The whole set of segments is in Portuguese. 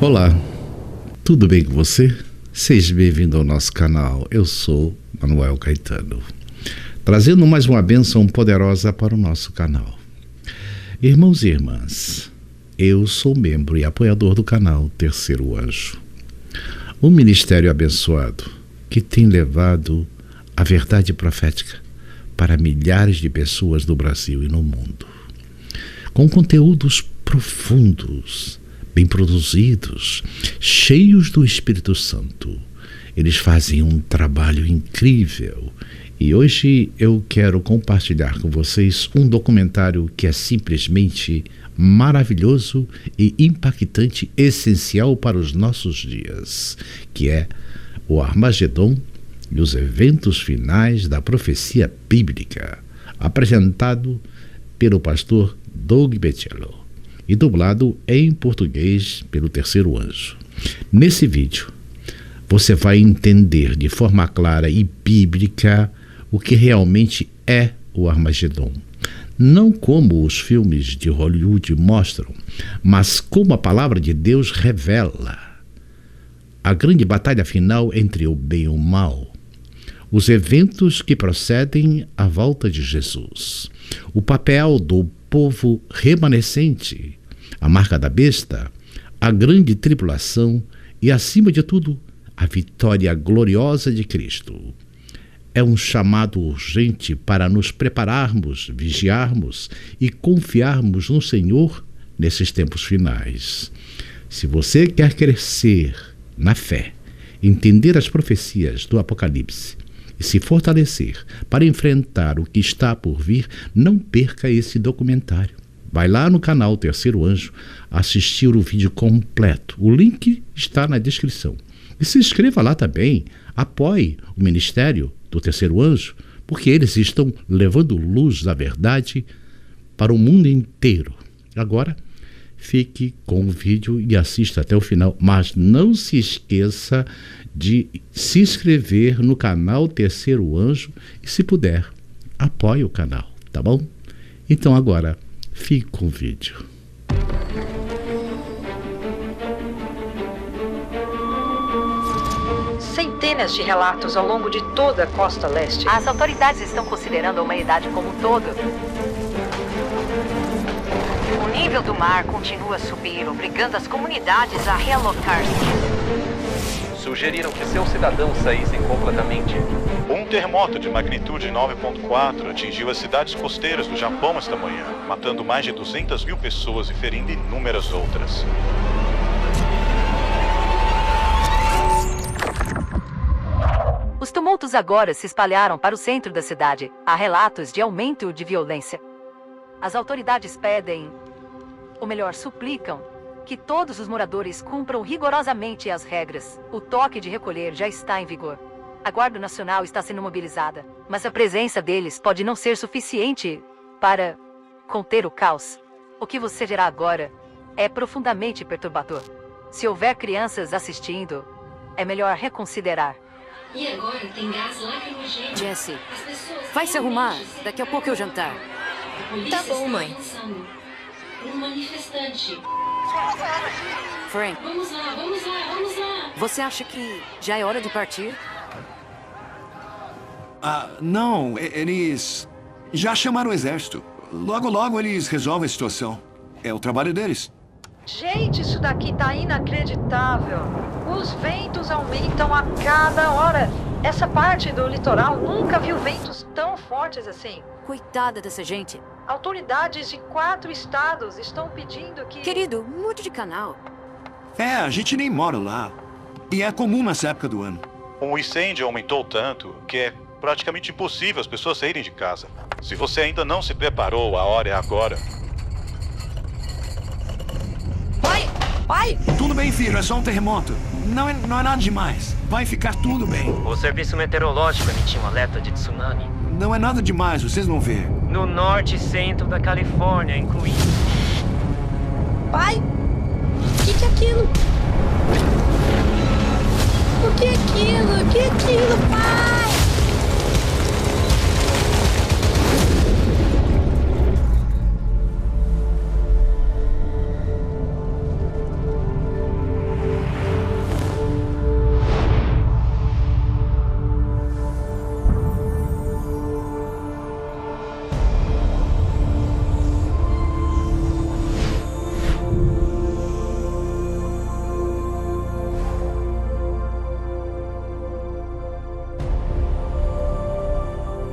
Olá, tudo bem com você? Seja bem-vindo ao nosso canal. Eu sou Manuel Caetano, trazendo mais uma bênção poderosa para o nosso canal. Irmãos e irmãs, eu sou membro e apoiador do canal Terceiro Anjo, um ministério abençoado que tem levado a verdade profética para milhares de pessoas no Brasil e no mundo, com conteúdos profundos, bem produzidos, cheios do Espírito Santo. Eles fazem um trabalho incrível e hoje eu quero compartilhar com vocês um documentário que é simplesmente maravilhoso e impactante, essencial para os nossos dias, que é o Armagedon e os eventos finais da profecia bíblica, apresentado pelo pastor Doug Bettiello e dublado em português pelo Terceiro Anjo. Nesse vídeo, você vai entender de forma clara e bíblica o que realmente é o Armagedon. Não como os filmes de Hollywood mostram, mas como a palavra de Deus revela. A grande batalha final entre o bem e o mal. Os eventos que procedem à volta de Jesus. O papel do povo remanescente, a marca da besta, a grande tribulação e, acima de tudo, a vitória gloriosa de Cristo. É um chamado urgente para nos prepararmos, vigiarmos e confiarmos no Senhor nesses tempos finais. Se você quer crescer na fé, entender as profecias do Apocalipse e se fortalecer para enfrentar o que está por vir, não perca esse documentário. Vai lá no canal Terceiro Anjo assistir o vídeo completo. O link está na descrição. E se inscreva lá também. Apoie o Ministério do Terceiro Anjo, porque eles estão levando luz da verdade para o mundo inteiro. Agora, fique com o vídeo e assista até o final. Mas não se esqueça de se inscrever no canal Terceiro Anjo e, se puder, apoie o canal, tá bom? Então agora, fique com o vídeo. Centenas de relatos ao longo de toda a costa leste. As autoridades estão considerando a humanidade como um todo. O nível do mar continua a subir, obrigando as comunidades a realocar-se. Sugeriram que seus cidadãos saíssem completamente. Um terremoto de magnitude 9.4 atingiu as cidades costeiras do Japão esta manhã, matando mais de 200 mil pessoas e ferindo inúmeras outras. Os tumultos agora se espalharam para o centro da cidade. Há relatos de aumento de violência. As autoridades pedem, ou melhor, suplicam, que todos os moradores cumpram rigorosamente as regras. O toque de recolher já está em vigor. A Guarda Nacional está sendo mobilizada, mas a presença deles pode não ser suficiente para conter o caos. O que você verá agora é profundamente perturbador. Se houver crianças assistindo, é melhor reconsiderar. E agora tem gás lacrimogêneo. Jesse, vai se arrumar. Daqui a pouco eu jantar. Tá bom, mãe. Um manifestante. Frank, Vamos lá, vamos lá, vamos lá. você acha que já é hora de partir? Não, eles já chamaram o exército. Logo, logo eles resolvem a situação. É o trabalho deles. Gente, isso daqui tá inacreditável. Os ventos aumentam a cada hora. Essa parte do litoral nunca viu ventos tão fortes assim. Coitada dessa gente. Autoridades de 4 estados estão pedindo que... Querido, mude de canal. A gente nem mora lá. E é comum nessa época do ano. O incêndio aumentou tanto que é praticamente impossível as pessoas saírem de casa. Se você ainda não se preparou, a hora é agora. Pai! Tudo bem, filho, é só um terremoto. Não é nada demais. Vai ficar tudo bem. O serviço meteorológico emitiu um alerta de tsunami. Não é nada demais, vocês vão ver. No norte e centro da Califórnia, incluindo. Pai, o que é aquilo? O que é aquilo? O que é aquilo, pai?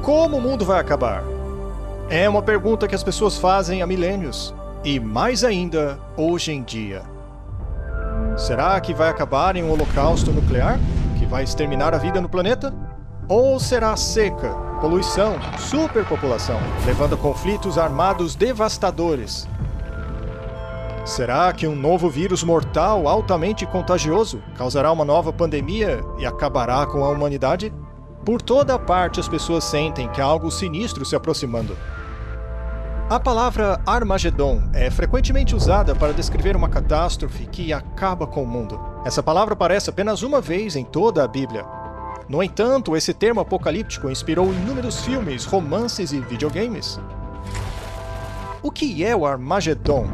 como o mundo vai acabar? É uma pergunta que as pessoas fazem há milênios, e mais ainda hoje em dia. Será que vai acabar em um holocausto nuclear, que vai exterminar a vida no planeta? Ou será seca, poluição, superpopulação, levando a conflitos armados devastadores? Será que um novo vírus mortal altamente contagioso causará uma nova pandemia e acabará com a humanidade? Por toda parte as pessoas sentem que há algo sinistro se aproximando. A palavra Armagedon é frequentemente usada para descrever uma catástrofe que acaba com o mundo. Essa palavra aparece apenas uma vez em toda a Bíblia. No entanto, esse termo apocalíptico inspirou inúmeros filmes, romances e videogames. O que é o Armagedon?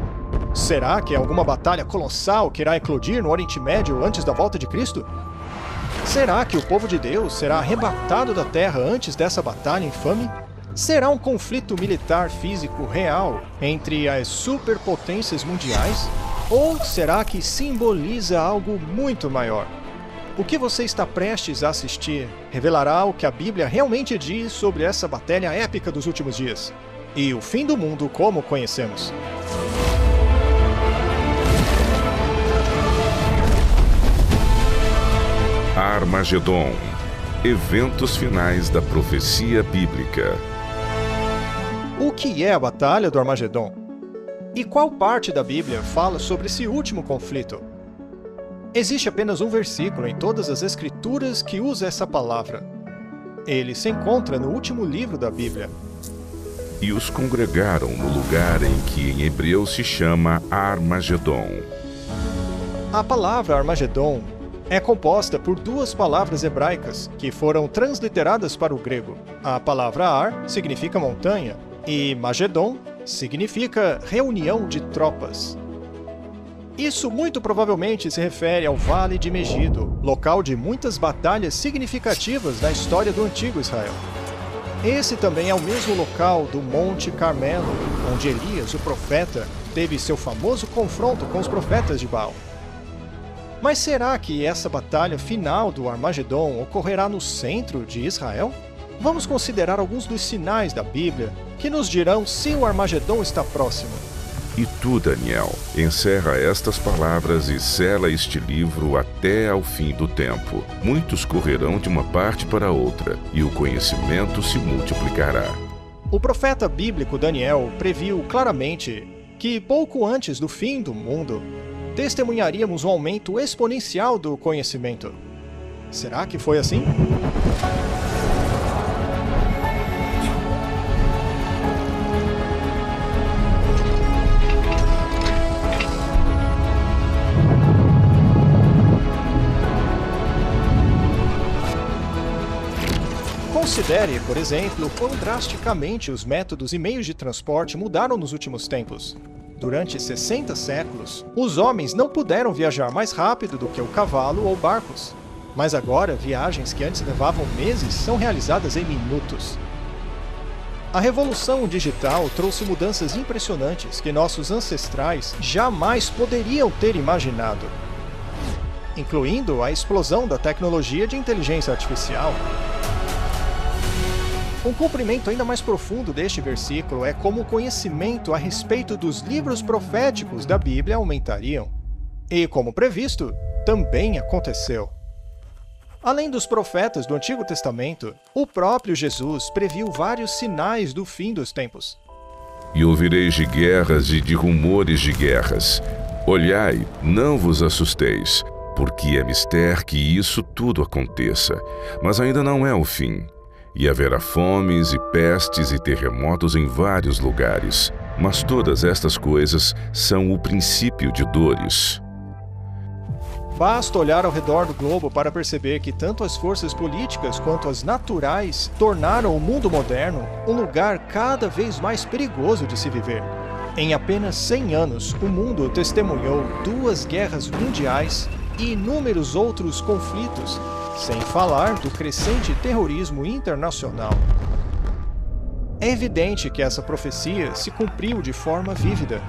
Será que é alguma batalha colossal que irá eclodir no Oriente Médio antes da volta de Cristo? Será que o povo de Deus será arrebatado da terra antes dessa batalha infame? Será um conflito militar físico real entre as superpotências mundiais? Ou será que simboliza algo muito maior? O que você está prestes a assistir revelará o que a Bíblia realmente diz sobre essa batalha épica dos últimos dias e o fim do mundo como o conhecemos. Armagedon. Eventos finais da profecia bíblica. O que é a Batalha do Armagedon? E qual parte da Bíblia fala sobre esse último conflito? Existe apenas um versículo em todas as Escrituras que usa essa palavra. Ele se encontra no último livro da Bíblia. E os congregaram no lugar em que em hebreu se chama Armagedon. A palavra Armagedon é composta por duas palavras hebraicas que foram transliteradas para o grego. A palavra Ar significa montanha e Magedon significa reunião de tropas. Isso muito provavelmente se refere ao Vale de Megido, local de muitas batalhas significativas na história do antigo Israel. Esse também é o mesmo local do Monte Carmelo, onde Elias, o profeta, teve seu famoso confronto com os profetas de Baal. Mas será que essa batalha final do Armagedon ocorrerá no centro de Israel? Vamos considerar alguns dos sinais da Bíblia que nos dirão se o Armagedon está próximo. E tu, Daniel, encerra estas palavras e sela este livro até ao fim do tempo. Muitos correrão de uma parte para outra, e o conhecimento se multiplicará. O profeta bíblico Daniel previu claramente que pouco antes do fim do mundo, testemunharíamos um aumento exponencial do conhecimento. Será que foi assim? Considere, por exemplo, quão drasticamente os métodos e meios de transporte mudaram nos últimos tempos. Durante 60 séculos, os homens não puderam viajar mais rápido do que o cavalo ou barcos. Mas agora, viagens que antes levavam meses são realizadas em minutos. A revolução digital trouxe mudanças impressionantes que nossos ancestrais jamais poderiam ter imaginado, incluindo a explosão da tecnologia de inteligência artificial. Um cumprimento ainda mais profundo deste versículo é como o conhecimento a respeito dos livros proféticos da Bíblia aumentariam. E, como previsto, também aconteceu. Além dos profetas do Antigo Testamento, o próprio Jesus previu vários sinais do fim dos tempos. E ouvireis de guerras e de rumores de guerras. Olhai, não vos assusteis, porque é mister que isso tudo aconteça, mas ainda não é o fim. E haverá fomes e pestes e terremotos em vários lugares. Mas todas estas coisas são o princípio de dores. Basta olhar ao redor do globo para perceber que tanto as forças políticas quanto as naturais tornaram o mundo moderno um lugar cada vez mais perigoso de se viver. Em apenas 100 anos, o mundo testemunhou 2 guerras mundiais e inúmeros outros conflitos, sem falar do crescente terrorismo internacional. É evidente que essa profecia se cumpriu de forma vívida.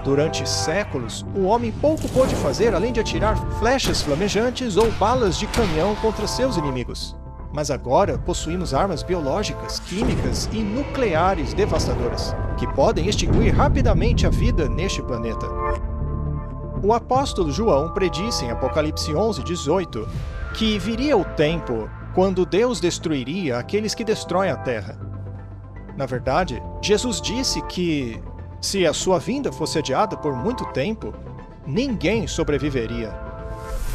Durante séculos, o homem pouco pôde fazer além de atirar flechas flamejantes ou balas de canhão contra seus inimigos. mas agora possuímos armas biológicas, químicas e nucleares devastadoras, que podem extinguir rapidamente a vida neste planeta. O apóstolo João predisse em Apocalipse 11:18 que viria o tempo quando Deus destruiria aqueles que destroem a terra. Na verdade, Jesus disse que, se a sua vinda fosse adiada por muito tempo, ninguém sobreviveria.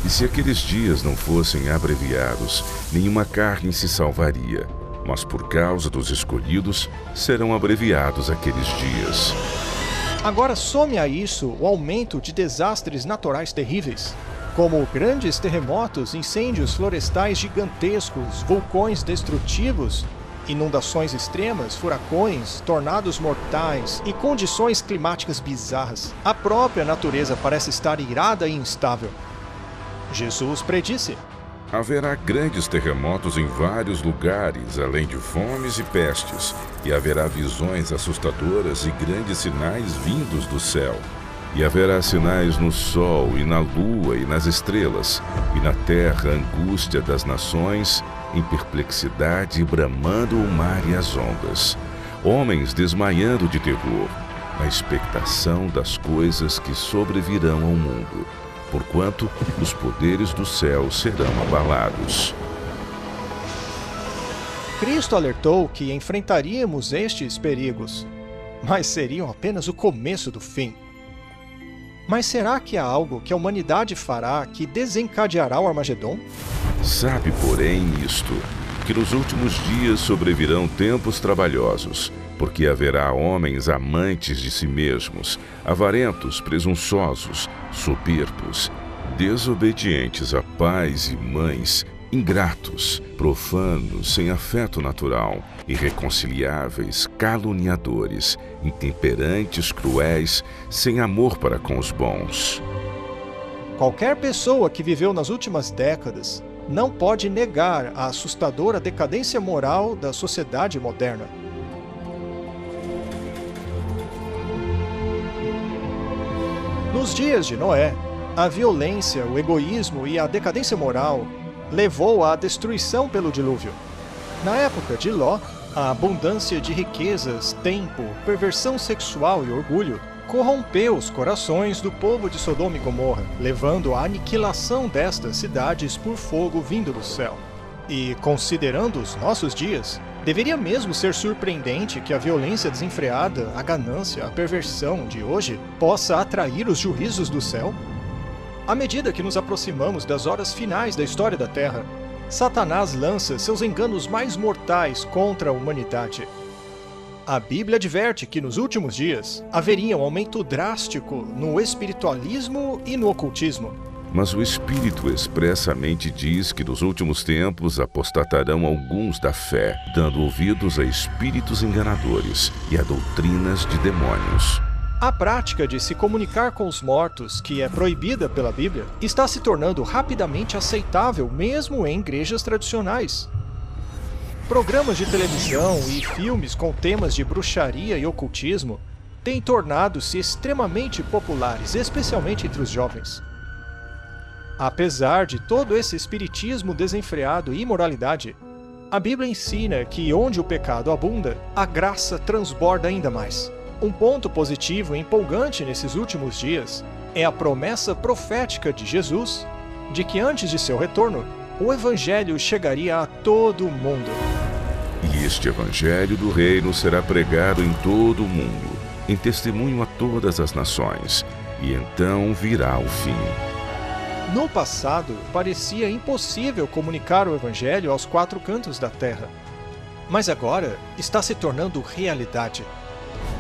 E se aqueles dias não fossem abreviados, nenhuma carne se salvaria. Mas por causa dos escolhidos, serão abreviados aqueles dias. Agora some a isso o aumento de desastres naturais terríveis, como grandes terremotos, incêndios florestais gigantescos, vulcões destrutivos, inundações extremas, furacões, tornados mortais e condições climáticas bizarras. A própria natureza parece estar irada e instável. Jesus predisse: haverá grandes terremotos em vários lugares, além de fomes e pestes, e haverá visões assustadoras e grandes sinais vindos do céu. E haverá sinais no sol e na lua e nas estrelas, e na terra angústia das nações, em perplexidade bramando o mar e as ondas. Homens desmaiando de terror, na expectação das coisas que sobrevirão ao mundo, porquanto os poderes do céu serão abalados. Cristo alertou que enfrentaríamos estes perigos, mas seriam apenas o começo do fim. Mas será que há algo que a humanidade fará que desencadeará o Armagedon? Sabe, porém, isto, que nos últimos dias sobrevirão tempos trabalhosos, porque haverá homens amantes de si mesmos, avarentos, presunçosos, soberbos, desobedientes a pais e mães, ingratos, profanos, sem afeto natural, irreconciliáveis, caluniadores, intemperantes, cruéis, sem amor para com os bons. Qualquer pessoa que viveu nas últimas décadas não pode negar a assustadora decadência moral da sociedade moderna. Nos dias de Noé, a violência, o egoísmo e a decadência moral levou à destruição pelo dilúvio. Na época de Ló, a abundância de riquezas, tempo, perversão sexual e orgulho corrompeu os corações do povo de Sodoma e Gomorra, levando à aniquilação destas cidades por fogo vindo do céu. E, considerando os nossos dias, deveria mesmo ser surpreendente que a violência desenfreada, a ganância, a perversão de hoje possa atrair os juízos do céu? À medida que nos aproximamos das horas finais da história da Terra, Satanás lança seus enganos mais mortais contra a humanidade. A Bíblia adverte que nos últimos dias haveria um aumento drástico no espiritualismo e no ocultismo. Mas o Espírito expressamente diz que nos últimos tempos apostatarão alguns da fé, dando ouvidos a espíritos enganadores e a doutrinas de demônios. A prática de se comunicar com os mortos, que é proibida pela Bíblia, está se tornando rapidamente aceitável mesmo em igrejas tradicionais. Programas de televisão e filmes com temas de bruxaria e ocultismo têm tornado-se extremamente populares, especialmente entre os jovens. Apesar de todo esse espiritismo desenfreado e imoralidade, a Bíblia ensina que onde o pecado abunda, a graça transborda ainda mais. Um ponto positivo e empolgante nesses últimos dias é a promessa profética de Jesus de que antes de seu retorno, o Evangelho chegaria a todo mundo. E este Evangelho do Reino será pregado em todo o mundo, em testemunho a todas as nações, e então virá o fim. No passado, parecia impossível comunicar o Evangelho aos quatro cantos da terra. Mas agora está se tornando realidade.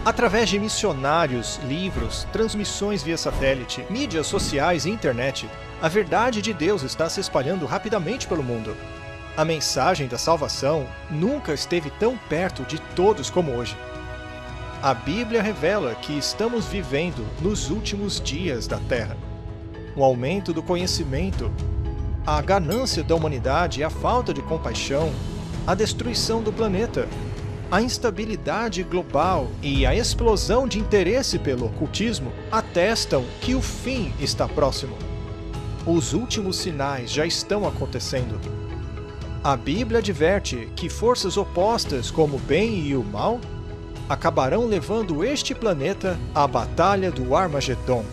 Através de missionários, livros, transmissões via satélite, mídias sociais e internet, a verdade de Deus está se espalhando rapidamente pelo mundo. A mensagem da salvação nunca esteve tão perto de todos como hoje. A Bíblia revela que estamos vivendo nos últimos dias da Terra. O aumento do conhecimento, a ganância da humanidade e a falta de compaixão, a destruição do planeta, a instabilidade global e a explosão de interesse pelo ocultismo atestam que o fim está próximo. Os últimos sinais já estão acontecendo. A Bíblia adverte que forças opostas como o bem e o mal acabarão levando este planeta à Batalha do Armagedon.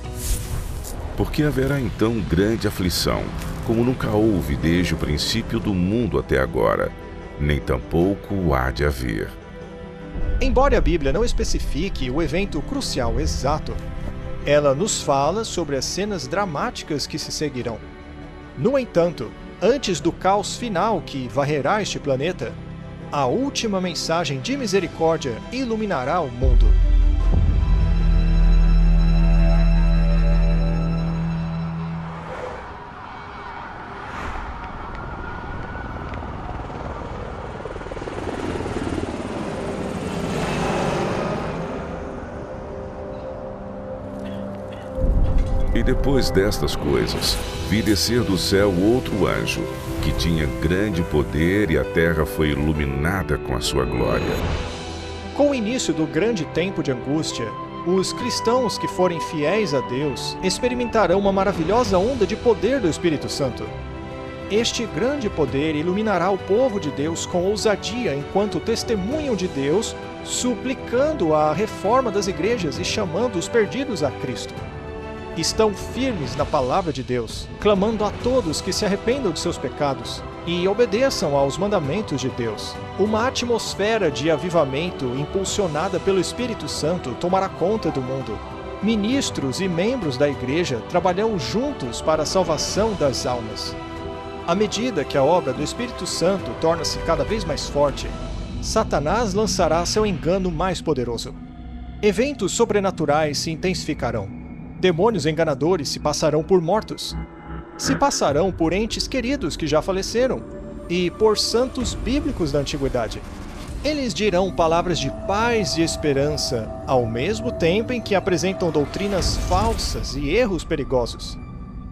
Porque haverá então grande aflição, como nunca houve desde o princípio do mundo até agora, nem tampouco há de haver. Embora a Bíblia não especifique o evento crucial exato, ela nos fala sobre as cenas dramáticas que se seguirão. No entanto, antes do caos final que varrerá este planeta, a última mensagem de misericórdia iluminará o mundo. E depois destas coisas, vi descer do céu outro anjo, que tinha grande poder, e a terra foi iluminada com a sua glória. Com o início do grande tempo de angústia, os cristãos que forem fiéis a Deus experimentarão uma maravilhosa onda de poder do Espírito Santo. Este grande poder iluminará o povo de Deus com ousadia enquanto testemunham de Deus, suplicando a reforma das igrejas e chamando os perdidos a Cristo. Estão firmes na palavra de Deus, clamando a todos que se arrependam de seus pecados e obedeçam aos mandamentos de Deus. Uma atmosfera de avivamento impulsionada pelo Espírito Santo tomará conta do mundo. Ministros e membros da igreja trabalharão juntos para a salvação das almas. À medida que a obra do Espírito Santo torna-se cada vez mais forte, Satanás lançará seu engano mais poderoso. Eventos sobrenaturais se intensificarão. Demônios enganadores se passarão por mortos. Se passarão por entes queridos que já faleceram e por santos bíblicos da antiguidade. Eles dirão palavras de paz e esperança, ao mesmo tempo em que apresentam doutrinas falsas e erros perigosos.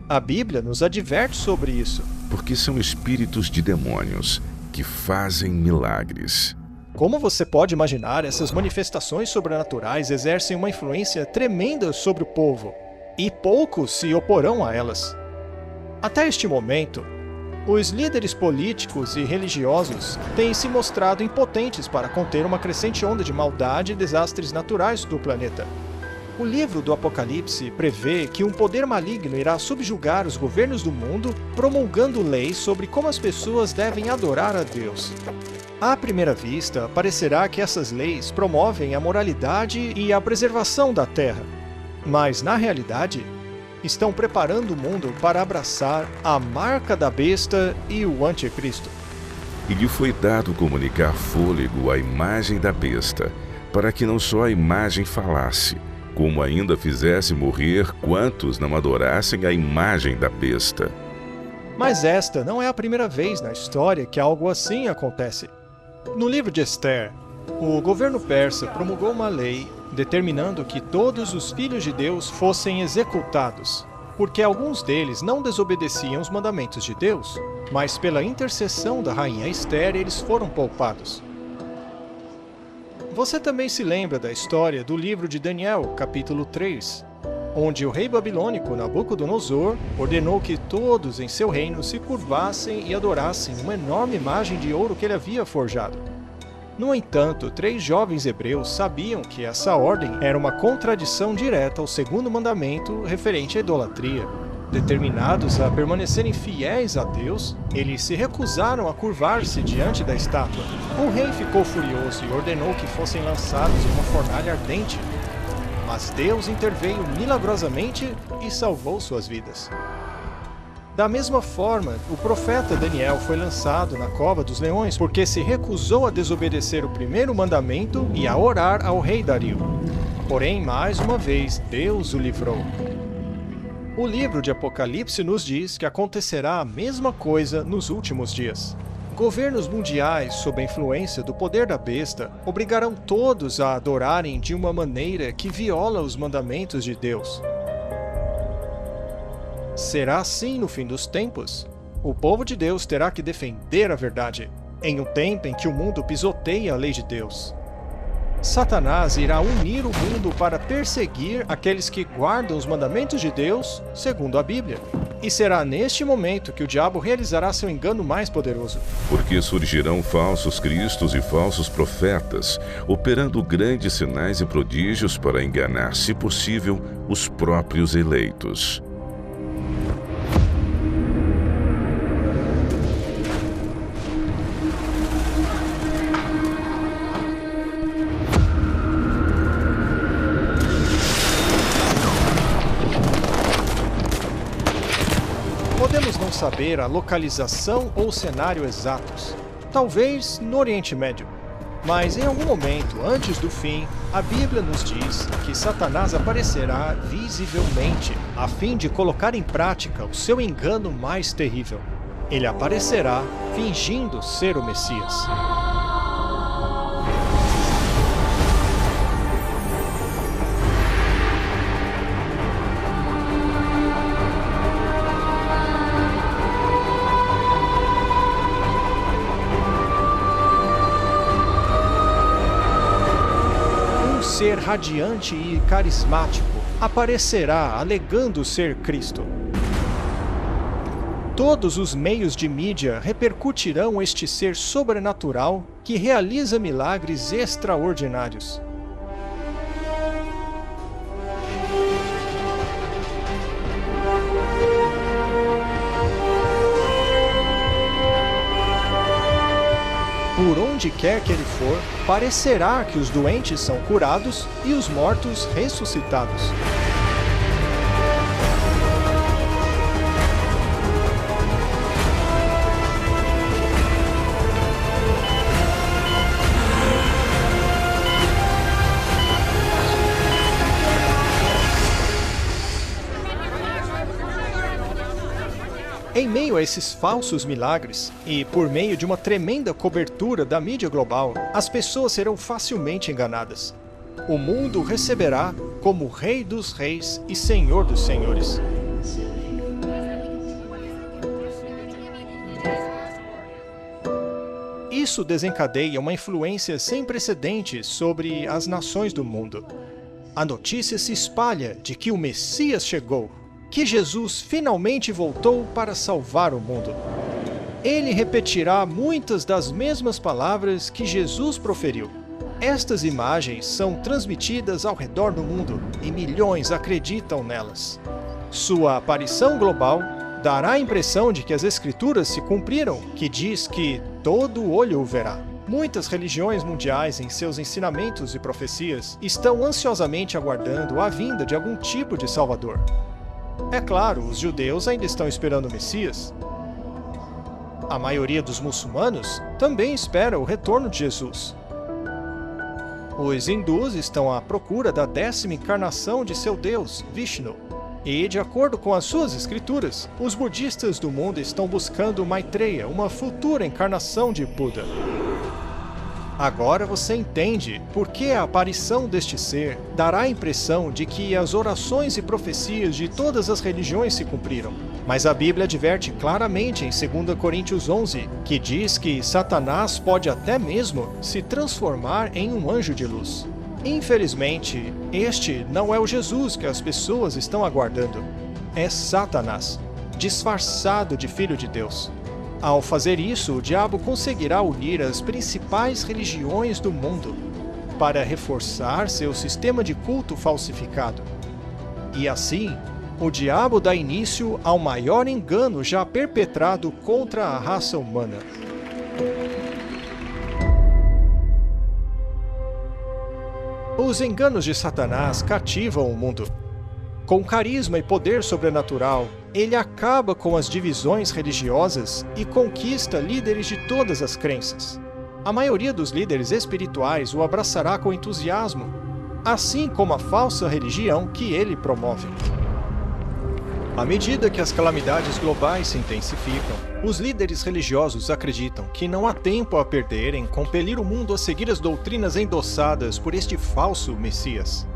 A Bíblia nos adverte sobre isso. Porque são espíritos de demônios que fazem milagres. Como você pode imaginar, essas manifestações sobrenaturais exercem uma influência tremenda sobre o povo, e poucos se oporão a elas. Até este momento, os líderes políticos e religiosos têm se mostrado impotentes para conter uma crescente onda de maldade e desastres naturais do planeta. O livro do Apocalipse prevê que um poder maligno irá subjugar os governos do mundo, promulgando leis sobre como as pessoas devem adorar a Deus. À primeira vista, parecerá que essas leis promovem a moralidade e a preservação da terra. Mas, na realidade, estão preparando o mundo para abraçar a marca da besta e o anticristo. E lhe foi dado comunicar fôlego à imagem da besta, para que não só a imagem falasse, como ainda fizesse morrer quantos não adorassem a imagem da besta. Mas esta não é a primeira vez na história que algo assim acontece. No livro de Esther, o governo persa promulgou uma lei determinando que todos os filhos de Deus fossem executados, porque alguns deles não desobedeciam os mandamentos de Deus, mas pela intercessão da rainha Esther eles foram poupados. Você também se lembra da história do livro de Daniel, capítulo 3, onde o rei babilônico Nabucodonosor ordenou que todos em seu reino se curvassem e adorassem uma enorme imagem de ouro que ele havia forjado. No entanto, 3 jovens hebreus sabiam que essa ordem era uma contradição direta ao segundo mandamento referente à idolatria. Determinados a permanecerem fiéis a Deus, eles se recusaram a curvar-se diante da estátua. O rei ficou furioso e ordenou que fossem lançados em uma fornalha ardente. Mas Deus interveio milagrosamente e salvou suas vidas. Da mesma forma, o profeta Daniel foi lançado na cova dos leões porque se recusou a desobedecer o primeiro mandamento e a orar ao rei Dario. Porém, mais uma vez, Deus o livrou. O livro de Apocalipse nos diz que acontecerá a mesma coisa nos últimos dias. Governos mundiais, sob a influência do poder da besta, obrigarão todos a adorarem de uma maneira que viola os mandamentos de Deus. Será assim no fim dos tempos. O povo de Deus terá que defender a verdade, em um tempo em que o mundo pisoteia a lei de Deus. Satanás irá unir o mundo para perseguir aqueles que guardam os mandamentos de Deus, segundo a Bíblia. E será neste momento que o diabo realizará seu engano mais poderoso. Porque surgirão falsos cristos e falsos profetas, operando grandes sinais e prodígios para enganar, se possível, os próprios eleitos. Podemos não saber a localização ou cenário exatos, talvez no Oriente Médio. Mas em algum momento, antes do fim, a Bíblia nos diz que Satanás aparecerá visivelmente, a fim de colocar em prática o seu engano mais terrível. Ele aparecerá fingindo ser o Messias. Ser radiante e carismático aparecerá alegando ser Cristo. Todos os meios de mídia repercutirão este ser sobrenatural que realiza milagres extraordinários. Por onde quer que ele for, parecerá que os doentes são curados e os mortos ressuscitados. Em meio a esses falsos milagres, e por meio de uma tremenda cobertura da mídia global, as pessoas serão facilmente enganadas. O mundo receberá como Rei dos Reis e Senhor dos Senhores. Isso desencadeia uma influência sem precedentes sobre as nações do mundo. A notícia se espalha de que o Messias chegou, que Jesus finalmente voltou para salvar o mundo. Ele repetirá muitas das mesmas palavras que Jesus proferiu. Estas imagens são transmitidas ao redor do mundo e milhões acreditam nelas. Sua aparição global dará a impressão de que as Escrituras se cumpriram, que diz que todo olho o verá. Muitas religiões mundiais, em seus ensinamentos e profecias, estão ansiosamente aguardando a vinda de algum tipo de Salvador. É claro, os judeus ainda estão esperando o Messias. A maioria dos muçulmanos também espera o retorno de Jesus. Os hindus estão à procura da 10ª encarnação de seu Deus, Vishnu. E, de acordo com as suas escrituras, os budistas do mundo estão buscando Maitreya, uma futura encarnação de Buda. Agora você entende por que a aparição deste ser dará a impressão de que as orações e profecias de todas as religiões se cumpriram. Mas a Bíblia adverte claramente em 2 Coríntios 11, que diz que Satanás pode até mesmo se transformar em um anjo de luz. Infelizmente, este não é o Jesus que as pessoas estão aguardando. É Satanás, disfarçado de Filho de Deus. Ao fazer isso, o diabo conseguirá unir as principais religiões do mundo para reforçar seu sistema de culto falsificado. E assim, o diabo dá início ao maior engano já perpetrado contra a raça humana. Os enganos de Satanás cativam o mundo. Com carisma e poder sobrenatural, ele acaba com as divisões religiosas e conquista líderes de todas as crenças. A maioria dos líderes espirituais o abraçará com entusiasmo, assim como a falsa religião que ele promove. À medida que as calamidades globais se intensificam, os líderes religiosos acreditam que não há tempo a perder em compelir o mundo a seguir as doutrinas endossadas por este falso Messias.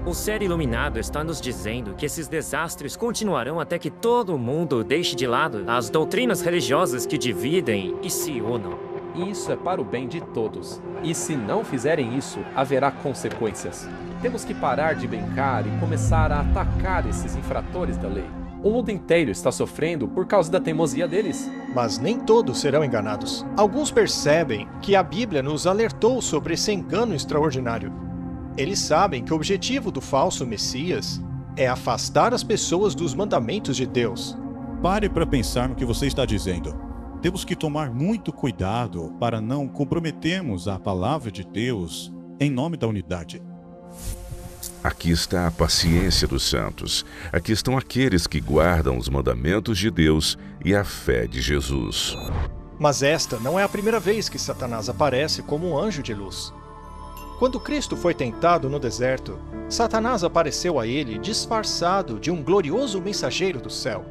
O ser iluminado está nos dizendo que esses desastres continuarão até que todo mundo deixe de lado as doutrinas religiosas que dividem e se unam. Isso é para o bem de todos. E se não fizerem isso, haverá consequências. Temos que parar de brincar e começar a atacar esses infratores da lei. O mundo inteiro está sofrendo por causa da teimosia deles. Mas nem todos serão enganados. Alguns percebem que a Bíblia nos alertou sobre esse engano extraordinário. Eles sabem que o objetivo do falso Messias é afastar as pessoas dos mandamentos de Deus. Pare para pensar no que você está dizendo. Temos que tomar muito cuidado para não comprometermos a palavra de Deus em nome da unidade. Aqui está a paciência dos santos. Aqui estão aqueles que guardam os mandamentos de Deus e a fé de Jesus. Mas esta não é a primeira vez que Satanás aparece como um anjo de luz. Quando Cristo foi tentado no deserto, Satanás apareceu a ele disfarçado de um glorioso mensageiro do céu.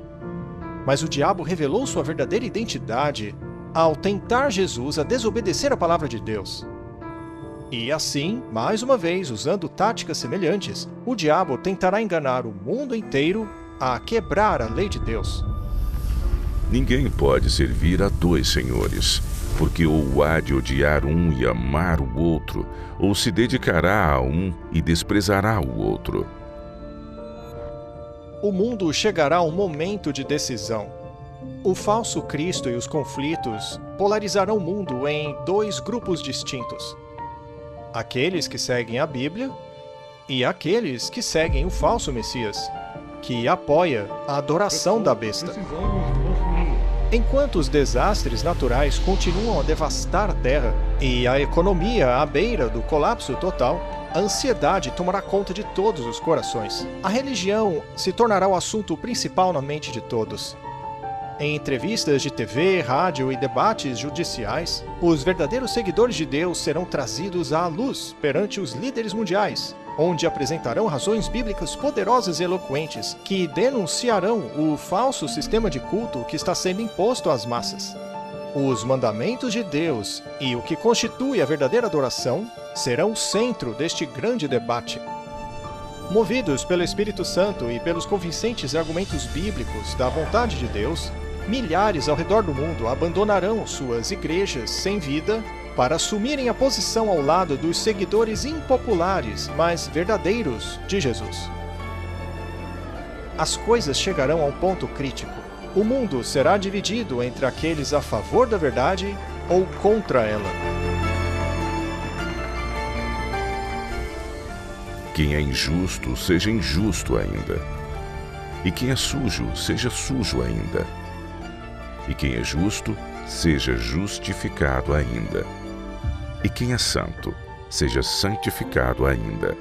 Mas o diabo revelou sua verdadeira identidade ao tentar Jesus a desobedecer a palavra de Deus. E assim, mais uma vez, usando táticas semelhantes, o diabo tentará enganar o mundo inteiro a quebrar a lei de Deus. Ninguém pode servir a dois senhores, porque ou há de odiar um e amar o outro, ou se dedicará a um e desprezará o outro. O mundo chegará a um momento de decisão. O falso Cristo e os conflitos polarizarão o mundo em dois grupos distintos. Aqueles que seguem a Bíblia e aqueles que seguem o falso Messias, que apoia a adoração da besta. Enquanto os desastres naturais continuam a devastar a Terra e a economia à beira do colapso total, a ansiedade tomará conta de todos os corações. A religião se tornará o assunto principal na mente de todos. Em entrevistas de TV, rádio e debates judiciais, os verdadeiros seguidores de Deus serão trazidos à luz perante os líderes mundiais, onde apresentarão razões bíblicas poderosas e eloquentes que denunciarão o falso sistema de culto que está sendo imposto às massas. Os mandamentos de Deus e o que constitui a verdadeira adoração serão o centro deste grande debate. Movidos pelo Espírito Santo e pelos convincentes argumentos bíblicos da vontade de Deus, milhares ao redor do mundo abandonarão suas igrejas sem vida para assumirem a posição ao lado dos seguidores impopulares, mas verdadeiros de Jesus. As coisas chegarão a um ponto crítico. O mundo será dividido entre aqueles a favor da verdade ou contra ela. Quem é injusto, seja injusto ainda. E quem é sujo, seja sujo ainda. E quem é justo, seja justificado ainda. E quem é santo, seja santificado ainda.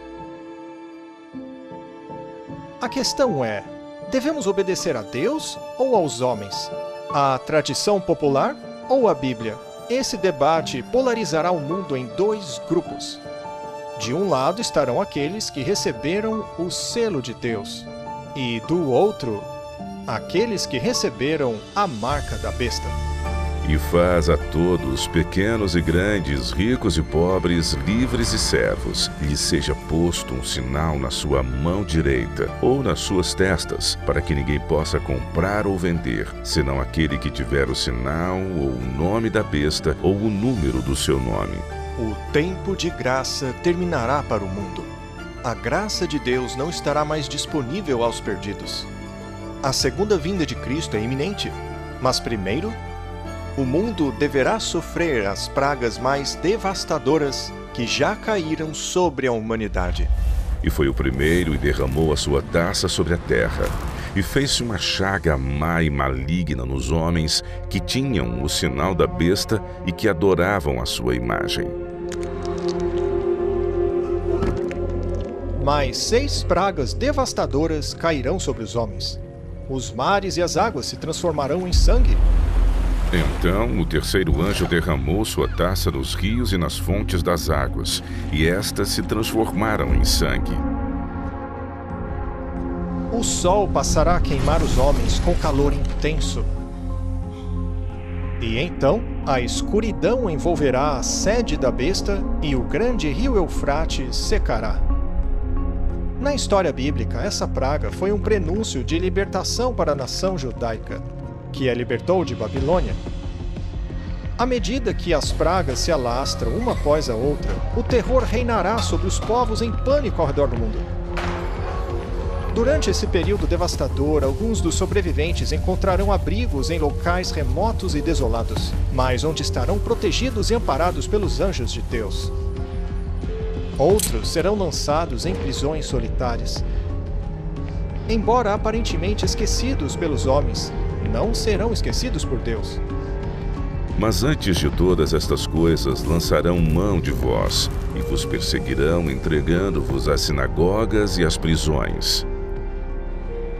A questão é, devemos obedecer a Deus ou aos homens? A tradição popular ou a Bíblia? Esse debate polarizará o mundo em dois grupos. De um lado estarão aqueles que receberam o selo de Deus, e do outro, aqueles que receberam a marca da besta. E faz a todos, pequenos e grandes, ricos e pobres, livres e servos, lhes seja posto um sinal na sua mão direita ou nas suas testas, para que ninguém possa comprar ou vender, senão aquele que tiver o sinal ou o nome da besta ou o número do seu nome. O tempo de graça terminará para o mundo. A graça de Deus não estará mais disponível aos perdidos. A segunda vinda de Cristo é iminente, mas primeiro, o mundo deverá sofrer as pragas mais devastadoras que já caíram sobre a humanidade. E foi o primeiro e derramou a sua taça sobre a terra, e fez-se uma chaga má e maligna nos homens que tinham o sinal da besta e que adoravam a sua imagem. Mais 6 pragas devastadoras cairão sobre os homens. Os mares e as águas se transformarão em sangue. Então o terceiro anjo derramou sua taça nos rios e nas fontes das águas, e estas se transformaram em sangue. O sol passará a queimar os homens com calor intenso. E então a escuridão envolverá a sede da besta e o grande rio Eufrates secará. Na história bíblica, essa praga foi um prenúncio de libertação para a nação judaica, que a libertou de Babilônia. À medida que as pragas se alastram uma após a outra, o terror reinará sobre os povos em pânico ao redor do mundo. Durante esse período devastador, alguns dos sobreviventes encontrarão abrigos em locais remotos e desolados, mas onde estarão protegidos e amparados pelos anjos de Deus. Outros serão lançados em prisões solitárias. Embora aparentemente esquecidos pelos homens, não serão esquecidos por Deus. Mas antes de todas estas coisas, lançarão mão de vós e vos perseguirão, entregando-vos às sinagogas e às prisões.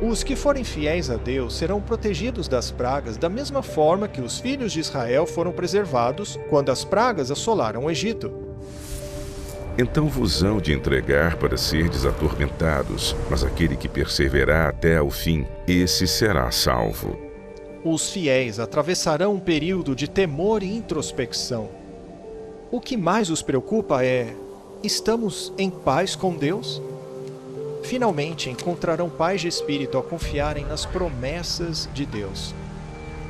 Os que forem fiéis a Deus serão protegidos das pragas da mesma forma que os filhos de Israel foram preservados quando as pragas assolaram o Egito. Então vos hão de entregar para serdes atormentados, mas aquele que perseverar até ao fim, esse será salvo. Os fiéis atravessarão um período de temor e introspecção. O que mais os preocupa é: estamos em paz com Deus? Finalmente encontrarão paz de espírito ao confiarem nas promessas de Deus.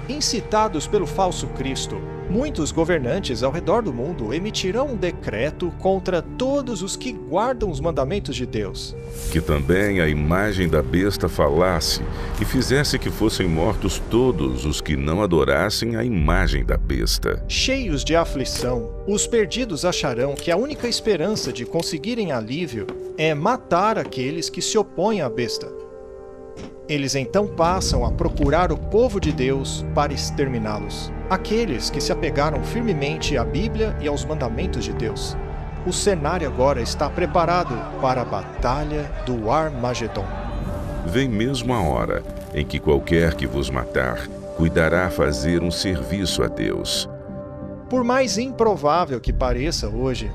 Incitados pelo falso Cristo, muitos governantes ao redor do mundo emitirão um decreto contra todos os que guardam os mandamentos de Deus. Que também a imagem da besta falasse e fizesse que fossem mortos todos os que não adorassem a imagem da besta. Cheios de aflição, os perdidos acharão que a única esperança de conseguirem alívio é matar aqueles que se opõem à besta. Eles então passam a procurar o povo de Deus para exterminá-los, aqueles que se apegaram firmemente à Bíblia e aos mandamentos de Deus. O cenário agora está preparado para a batalha do Armagedon. Vem mesmo a hora em que qualquer que vos matar cuidará fazer um serviço a Deus. Por mais improvável que pareça hoje,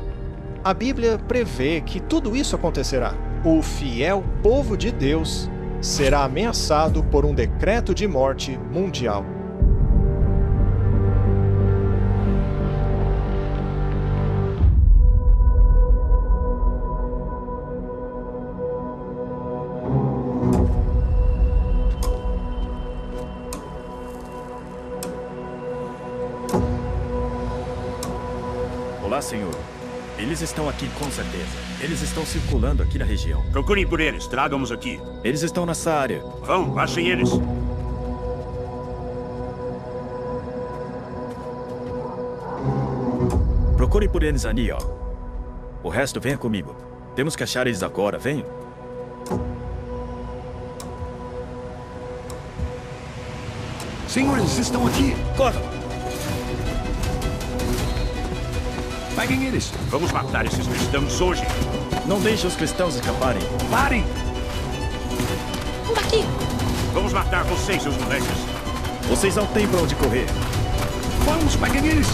a Bíblia prevê que tudo isso acontecerá. O fiel povo de Deus será ameaçado por um decreto de morte mundial. Olá, senhor. Eles estão aqui com certeza. Eles estão circulando aqui na região. Procurem por eles, tragam-os aqui. Eles estão nessa área. Vão, achem eles. Procurem por eles ali, ó. O resto venha comigo. Temos que achar eles agora, venham. Senhor, eles estão aqui. Corram! Peguem eles. Vamos matar esses cristãos hoje. Não deixem os cristãos escaparem. Parem! Daqui! Vamos matar vocês, seus moleques. Vocês não têm pra onde correr. Vamos, peguem eles.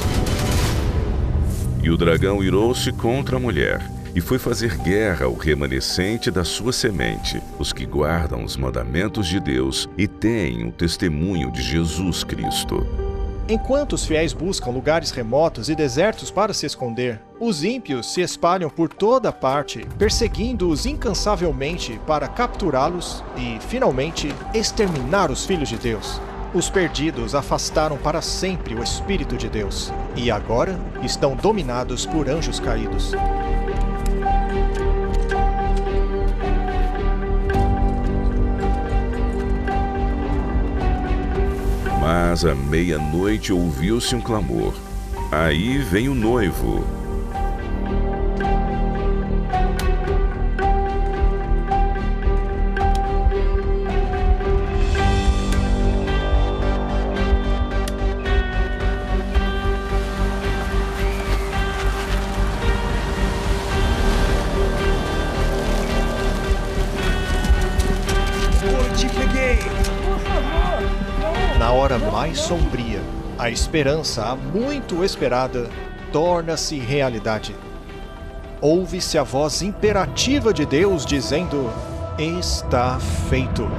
E o dragão irou-se contra a mulher, e foi fazer guerra ao remanescente da sua semente, os que guardam os mandamentos de Deus e têm o testemunho de Jesus Cristo. Enquanto os fiéis buscam lugares remotos e desertos para se esconder, os ímpios se espalham por toda parte, perseguindo-os incansavelmente para capturá-los e, finalmente, exterminar os filhos de Deus. Os perdidos afastaram para sempre o Espírito de Deus, e agora estão dominados por anjos caídos. Mas à meia-noite ouviu-se um clamor. Aí vem o noivo. Eu te peguei! Por favor! Na hora mais sombria, a esperança há muito esperada torna-se realidade. Ouve-se a voz imperativa de Deus dizendo: está feito.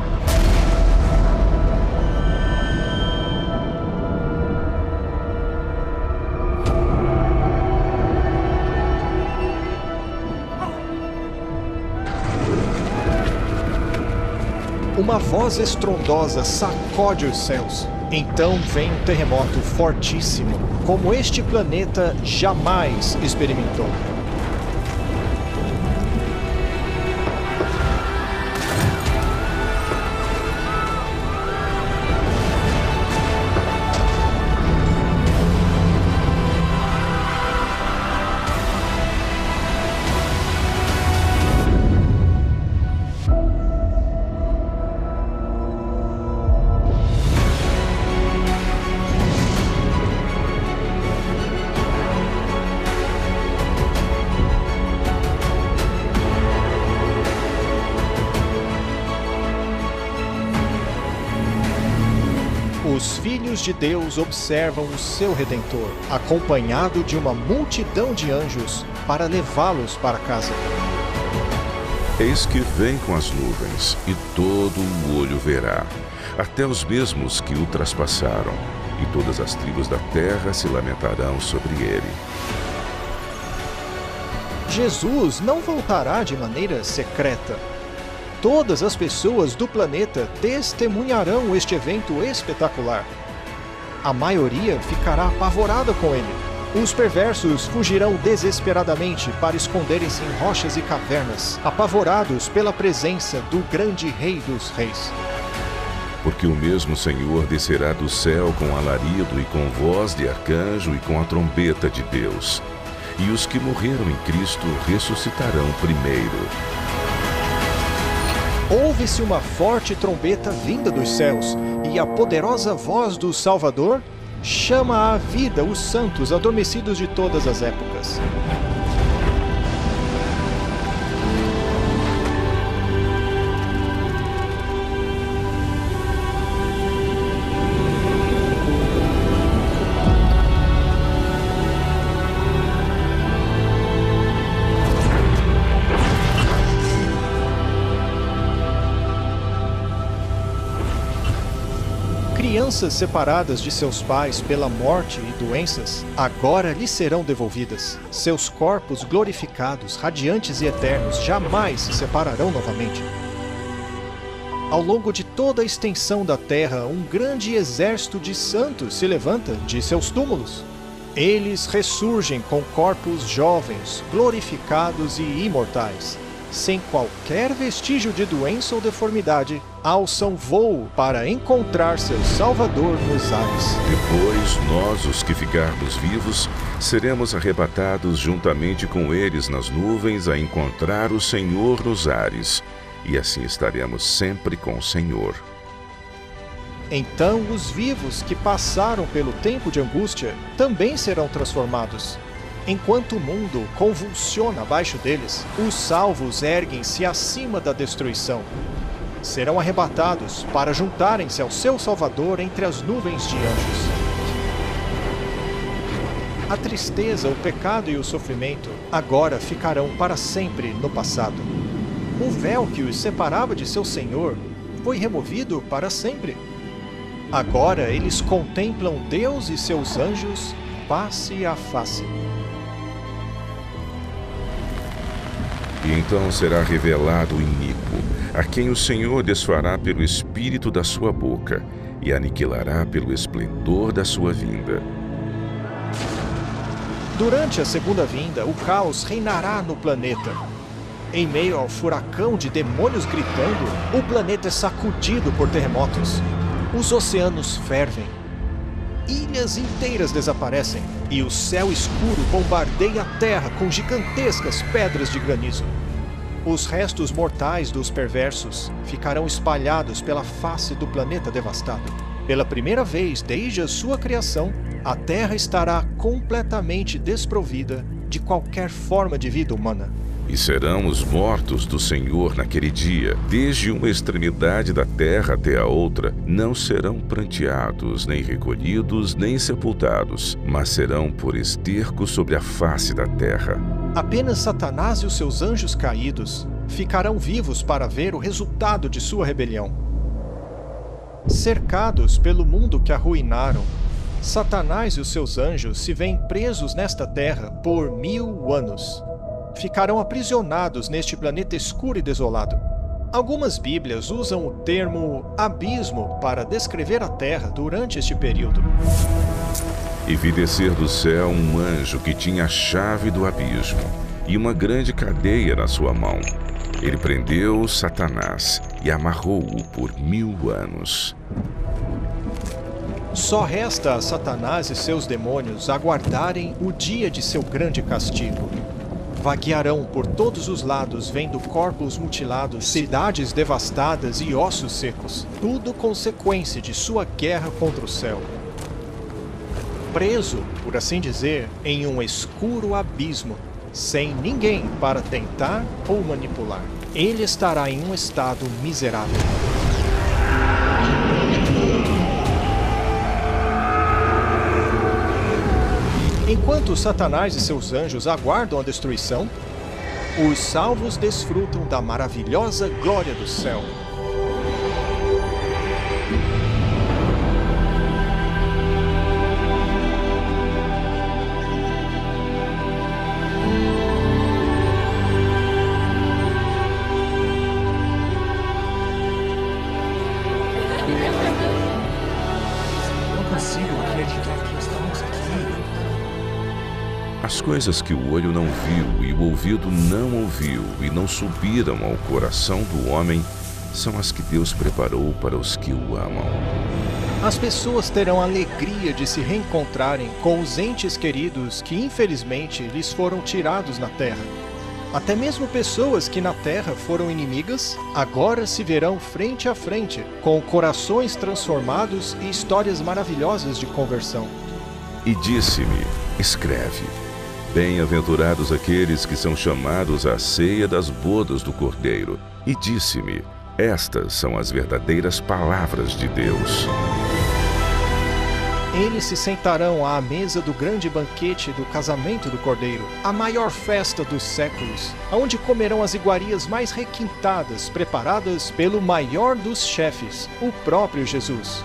Uma voz estrondosa sacode os céus. Então vem um terremoto fortíssimo, como este planeta jamais experimentou. os filhos de Deus observam o seu Redentor, acompanhado de uma multidão de anjos, para levá-los para casa. Eis que vem com as nuvens, e todo o olho verá, até os mesmos que o traspassaram, e todas as tribos da terra se lamentarão sobre ele. Jesus não voltará de maneira secreta. Todas as pessoas do planeta testemunharão este evento espetacular. A maioria ficará apavorada com ele. Os perversos fugirão desesperadamente para esconderem-se em rochas e cavernas, apavorados pela presença do grande Rei dos Reis. Porque o mesmo Senhor descerá do céu com alarido e com voz de arcanjo e com a trombeta de Deus. E os que morreram em Cristo ressuscitarão primeiro. Ouve-se uma forte trombeta vinda dos céus, e a poderosa voz do Salvador chama à vida os santos adormecidos de todas as épocas. Crianças separadas de seus pais pela morte e doenças, agora lhes serão devolvidas. Seus corpos glorificados, radiantes e eternos, jamais se separarão novamente. Ao longo de toda a extensão da terra, um grande exército de santos se levanta de seus túmulos. Eles ressurgem com corpos jovens, glorificados e imortais. Sem qualquer vestígio de doença ou deformidade, alçam voo para encontrar seu Salvador nos ares. Depois, nós, os que ficarmos vivos, seremos arrebatados juntamente com eles nas nuvens a encontrar o Senhor nos ares, e assim estaremos sempre com o Senhor. Então os vivos que passaram pelo tempo de angústia também serão transformados. Enquanto o mundo convulsiona abaixo deles, os salvos erguem-se acima da destruição. Serão arrebatados para juntarem-se ao seu Salvador entre as nuvens de anjos. A tristeza, o pecado e o sofrimento agora ficarão para sempre no passado. O véu que os separava de seu Senhor foi removido para sempre. Agora eles contemplam Deus e seus anjos face a face. E então será revelado o iníquo, a quem o Senhor desfará pelo espírito da sua boca e aniquilará pelo esplendor da sua vinda. Durante a segunda vinda, o caos reinará no planeta. Em meio ao furacão de demônios gritando, o planeta é sacudido por terremotos. Os oceanos fervem. Ilhas inteiras desaparecem e o céu escuro bombardeia a terra com gigantescas pedras de granizo. Os restos mortais dos perversos ficarão espalhados pela face do planeta devastado. Pela primeira vez desde a sua criação, a terra estará completamente desprovida de qualquer forma de vida humana. E serão os mortos do Senhor naquele dia, desde uma extremidade da terra até a outra, não serão pranteados, nem recolhidos, nem sepultados, mas serão por esterco sobre a face da terra. Apenas Satanás e os seus anjos caídos ficarão vivos para ver o resultado de sua rebelião. Cercados pelo mundo que arruinaram, Satanás e os seus anjos se veem presos nesta terra por 1000 anos. Ficarão aprisionados neste planeta escuro e desolado. Algumas Bíblias usam o termo abismo para descrever a Terra durante este período. E vi descer do céu um anjo que tinha a chave do abismo e uma grande cadeia na sua mão. Ele prendeu Satanás e amarrou-o por 1000 anos. Só resta a Satanás e seus demônios aguardarem o dia de seu grande castigo. Vaguearão por todos os lados, vendo corpos mutilados, cidades devastadas e ossos secos, tudo consequência de sua guerra contra o céu. Preso, por assim dizer, em um escuro abismo, sem ninguém para tentar ou manipular, ele estará em um estado miserável. Enquanto Satanás e seus anjos aguardam a destruição, os salvos desfrutam da maravilhosa glória do céu. As coisas que o olho não viu e o ouvido não ouviu e não subiram ao coração do homem são as que Deus preparou para os que o amam. As pessoas terão a alegria de se reencontrarem com os entes queridos que infelizmente lhes foram tirados na terra. Até mesmo pessoas que na terra foram inimigas, agora se verão frente a frente, com corações transformados e histórias maravilhosas de conversão. E disse-me, escreve, bem-aventurados aqueles que são chamados à ceia das bodas do Cordeiro. E disse-me, estas são as verdadeiras palavras de Deus. Eles se sentarão à mesa do grande banquete do casamento do Cordeiro, a maior festa dos séculos, onde comerão as iguarias mais requintadas, preparadas pelo maior dos chefes, o próprio Jesus.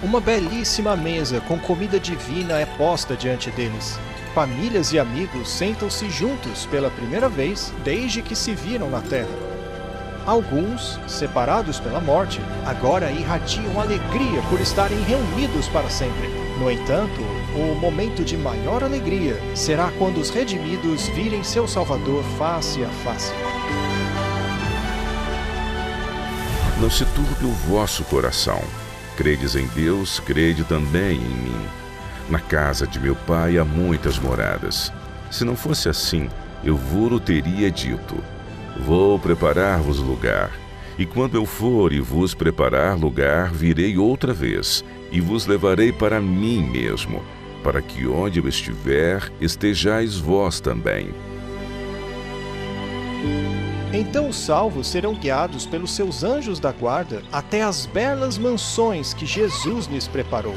Uma belíssima mesa com comida divina é posta diante deles. Famílias e amigos sentam-se juntos pela primeira vez desde que se viram na terra. Alguns, separados pela morte, agora irradiam alegria por estarem reunidos para sempre. No entanto, o momento de maior alegria será quando os redimidos virem seu Salvador face a face. Não se turbe o vosso coração. Credes em Deus, crede também em mim. Na casa de meu pai há muitas moradas. Se não fosse assim, eu vos teria dito. Vou preparar-vos lugar. E quando eu for e vos preparar lugar, virei outra vez, e vos levarei para mim mesmo, para que onde eu estiver, estejais vós também. Então os salvos serão guiados pelos seus anjos da guarda até as belas mansões que Jesus lhes preparou.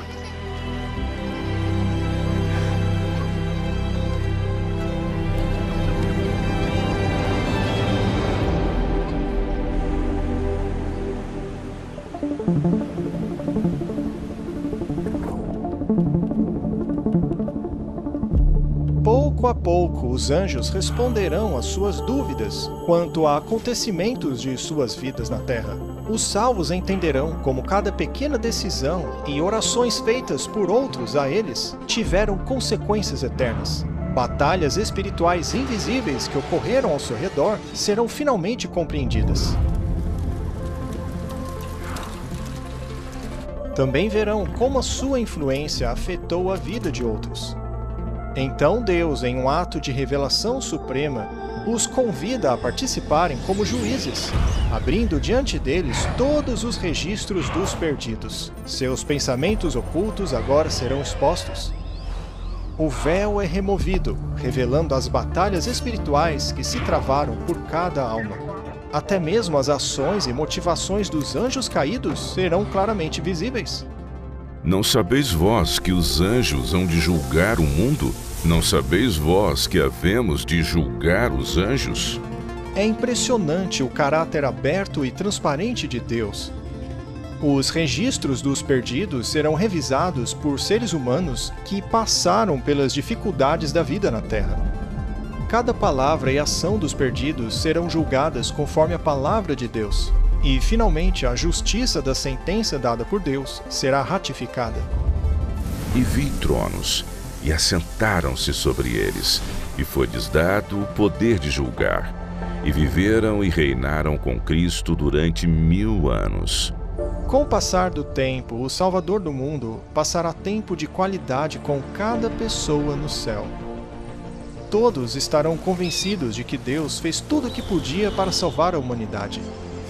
Pouco a pouco, os anjos responderão às suas dúvidas quanto a acontecimentos de suas vidas na terra. Os salvos entenderão como cada pequena decisão e orações feitas por outros a eles tiveram consequências eternas. Batalhas espirituais invisíveis que ocorreram ao seu redor serão finalmente compreendidas. Também verão como a sua influência afetou a vida de outros. Então Deus, em um ato de revelação suprema, os convida a participarem como juízes, abrindo diante deles todos os registros dos perdidos. Seus pensamentos ocultos agora serão expostos. O véu é removido, revelando as batalhas espirituais que se travaram por cada alma. Até mesmo as ações e motivações dos anjos caídos serão claramente visíveis. Não sabeis vós que os anjos hão de julgar o mundo? Não sabeis vós que havemos de julgar os anjos? É impressionante o caráter aberto e transparente de Deus. Os registros dos perdidos serão revisados por seres humanos que passaram pelas dificuldades da vida na Terra. Cada palavra e ação dos perdidos serão julgadas conforme a palavra de Deus. E, finalmente, a justiça da sentença dada por Deus será ratificada. E vi tronos, e assentaram-se sobre eles, e foi-lhes dado o poder de julgar. E viveram e reinaram com Cristo durante 1000 anos. Com o passar do tempo, o Salvador do mundo passará tempo de qualidade com cada pessoa no céu. Todos estarão convencidos de que Deus fez tudo o que podia para salvar a humanidade.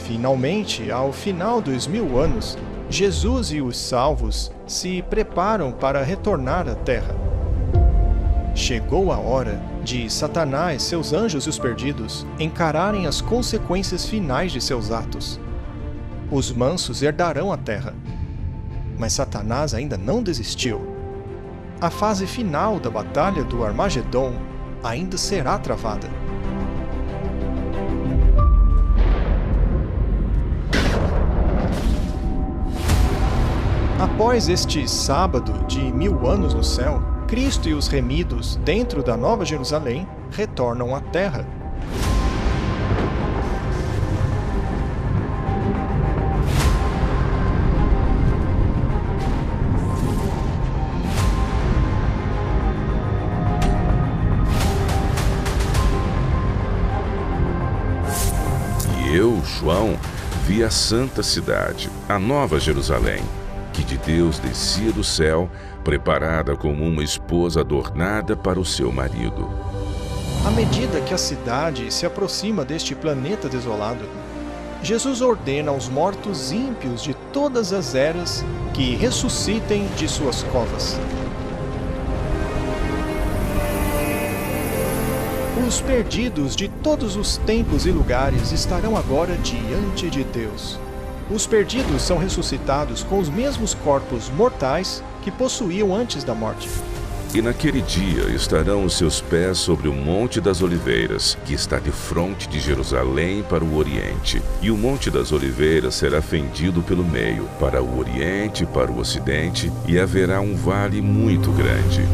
Finalmente, ao final dos 1000 anos, Jesus e os salvos se preparam para retornar à Terra. Chegou a hora de Satanás, seus anjos e os perdidos encararem as consequências finais de seus atos. Os mansos herdarão a Terra. Mas Satanás ainda não desistiu. A fase final da Batalha do Armagedon ainda será travada. Após este sábado de 1000 anos no céu, Cristo e os remidos dentro da Nova Jerusalém retornam à Terra. Eu, João, vi a santa cidade, a Nova Jerusalém, que de Deus descia do céu, preparada como uma esposa adornada para o seu marido. À medida que a cidade se aproxima deste planeta desolado, Jesus ordena aos mortos ímpios de todas as eras que ressuscitem de suas covas. Os perdidos de todos os tempos e lugares estarão agora diante de Deus. Os perdidos são ressuscitados com os mesmos corpos mortais que possuíam antes da morte. E naquele dia estarão os seus pés sobre o Monte das Oliveiras, que está de fronte de Jerusalém para o Oriente. E o Monte das Oliveiras será fendido pelo meio, para o Oriente e para o Ocidente, e haverá um vale muito grande.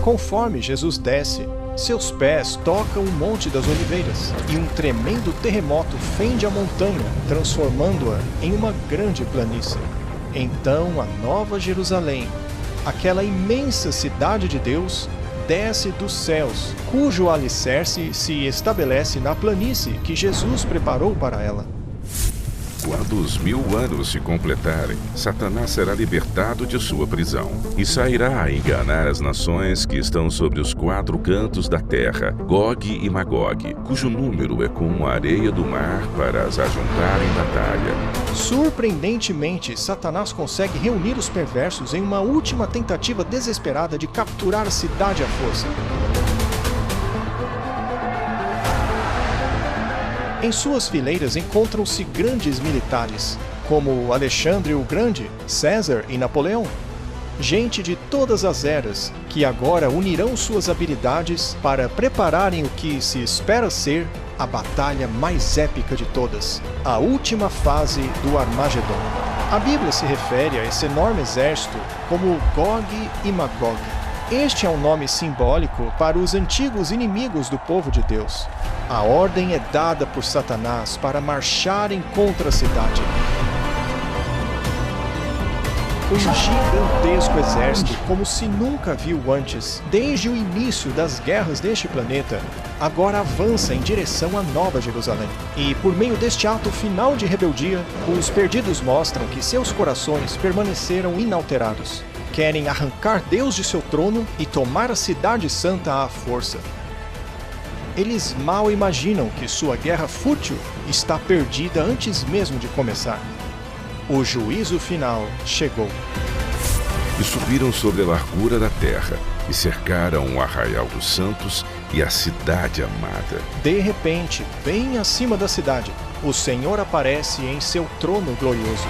Conforme Jesus desce, seus pés tocam o Monte das Oliveiras, e um tremendo terremoto fende a montanha, transformando-a em uma grande planície. Então a Nova Jerusalém, aquela imensa cidade de Deus, desce dos céus, cujo alicerce se estabelece na planície que Jesus preparou para ela. Quando os 1000 anos se completarem, Satanás será libertado de sua prisão e sairá a enganar as nações que estão sobre os 4 cantos da terra, Gog e Magog, cujo número é como a areia do mar para as ajuntar em batalha. Surpreendentemente, Satanás consegue reunir os perversos em uma última tentativa desesperada de capturar a cidade à força. Em suas fileiras encontram-se grandes militares, como Alexandre o Grande, César e Napoleão. Gente de todas as eras, que agora unirão suas habilidades para prepararem o que se espera ser a batalha mais épica de todas, a última fase do Armagedon. A Bíblia se refere a esse enorme exército como Gog e Magog. Este é um nome simbólico para os antigos inimigos do povo de Deus. A ordem é dada por Satanás para marcharem contra a cidade. Um gigantesco exército, como se nunca viu antes, desde o início das guerras deste planeta, agora avança em direção à Nova Jerusalém. E por meio deste ato final de rebeldia, os perdidos mostram que seus corações permaneceram inalterados. Querem arrancar Deus de seu trono e tomar a cidade santa à força. Eles mal imaginam que sua guerra fútil está perdida antes mesmo de começar. O juízo final chegou. E subiram sobre a largura da terra, e cercaram o arraial dos santos e a cidade amada. De repente, bem acima da cidade, o Senhor aparece em seu trono glorioso.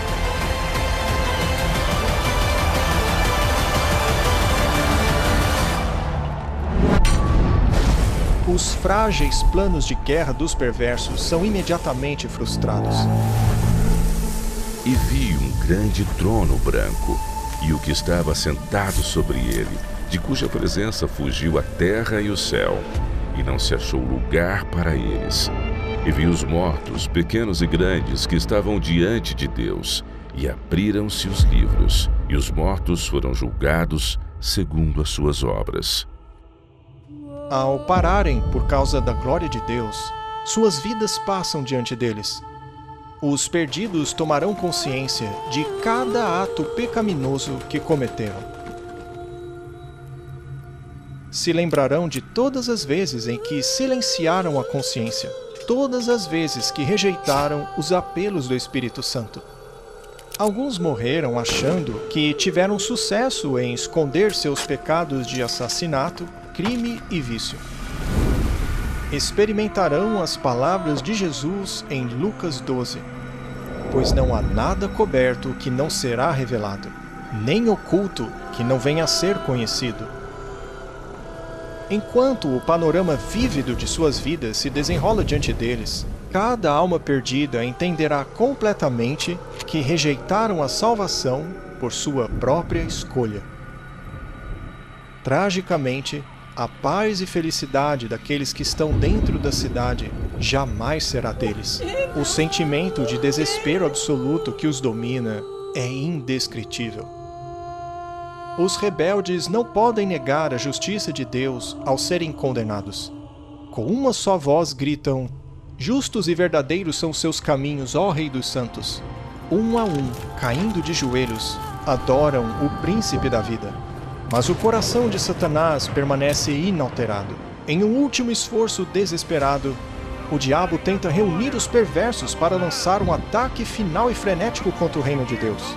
Os frágeis planos de guerra dos perversos são imediatamente frustrados. E vi um grande trono branco, e o que estava sentado sobre ele, de cuja presença fugiu a terra e o céu, e não se achou lugar para eles. E vi os mortos, pequenos e grandes, que estavam diante de Deus, e abriram-se os livros, e os mortos foram julgados segundo as suas obras. Ao pararem por causa da glória de Deus, suas vidas passam diante deles. Os perdidos tomarão consciência de cada ato pecaminoso que cometeram. Se lembrarão de todas as vezes em que silenciaram a consciência, todas as vezes que rejeitaram os apelos do Espírito Santo. Alguns morreram achando que tiveram sucesso em esconder seus pecados de assassinato, crime e vício. Experimentarão as palavras de Jesus em Lucas 12, pois não há nada coberto que não será revelado, nem oculto que não venha a ser conhecido. Enquanto o panorama vívido de suas vidas se desenrola diante deles, cada alma perdida entenderá completamente que rejeitaram a salvação por sua própria escolha. Tragicamente, a paz e felicidade daqueles que estão dentro da cidade jamais será deles. O sentimento de desespero absoluto que os domina é indescritível. Os rebeldes não podem negar a justiça de Deus ao serem condenados. Com uma só voz gritam: justos e verdadeiros são seus caminhos, ó Rei dos Santos. Um a um, caindo de joelhos, adoram o Príncipe da Vida. Mas o coração de Satanás permanece inalterado. Em um último esforço desesperado, o diabo tenta reunir os perversos para lançar um ataque final e frenético contra o reino de Deus.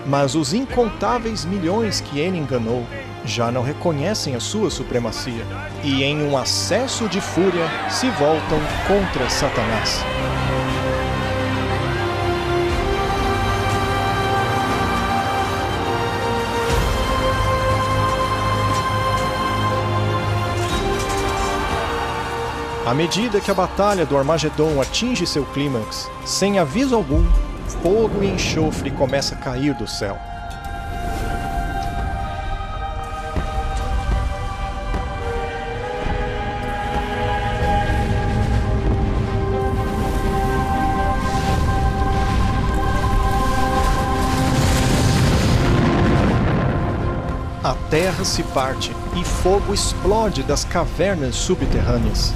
Mas os incontáveis milhões que ele enganou já não reconhecem a sua supremacia e, em um acesso de fúria, se voltam contra Satanás. À medida que a batalha do Armagedon atinge seu clímax, sem aviso algum, fogo e enxofre começa a cair do céu. A terra se parte e fogo explode das cavernas subterrâneas.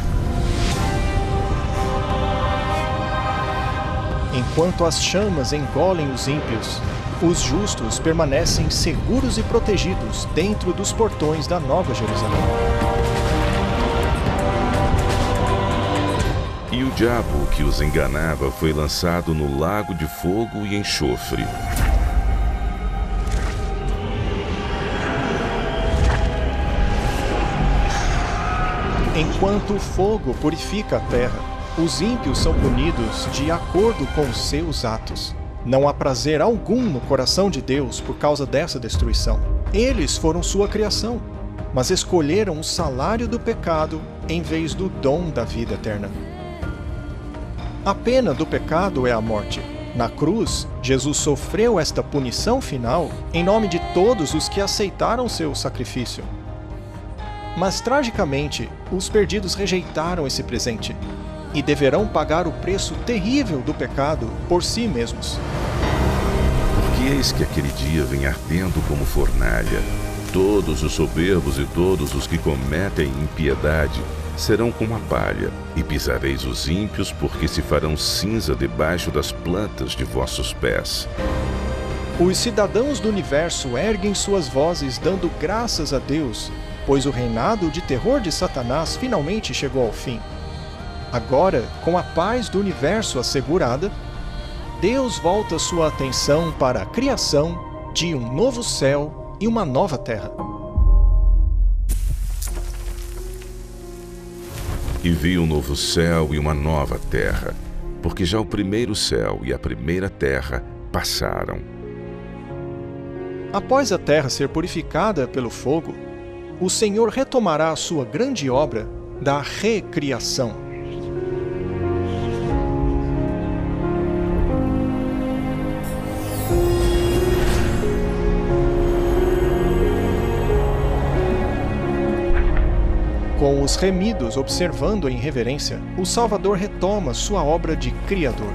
Enquanto as chamas engolem os ímpios, os justos permanecem seguros e protegidos dentro dos portões da Nova Jerusalém. E o diabo que os enganava foi lançado no lago de fogo e enxofre. Enquanto o fogo purifica a terra, os ímpios são punidos de acordo com os seus atos. Não há prazer algum no coração de Deus por causa dessa destruição. Eles foram sua criação, mas escolheram o salário do pecado em vez do dom da vida eterna. A pena do pecado é a morte. Na cruz, Jesus sofreu esta punição final em nome de todos os que aceitaram seu sacrifício. Mas, tragicamente, os perdidos rejeitaram esse presente e deverão pagar o preço terrível do pecado por si mesmos. Porque eis que aquele dia vem ardendo como fornalha. Todos os soberbos e todos os que cometem impiedade serão como a palha, e pisareis os ímpios, porque se farão cinza debaixo das plantas de vossos pés. Os cidadãos do universo erguem suas vozes dando graças a Deus, pois o reinado de terror de Satanás finalmente chegou ao fim. Agora, com a paz do universo assegurada, Deus volta sua atenção para a criação de um novo céu e uma nova terra. E vi um novo céu e uma nova terra, porque já o primeiro céu e a primeira terra passaram. Após a terra ser purificada pelo fogo, o Senhor retomará a sua grande obra da recriação. Com os remidos observando em reverência, o Salvador retoma sua obra de Criador.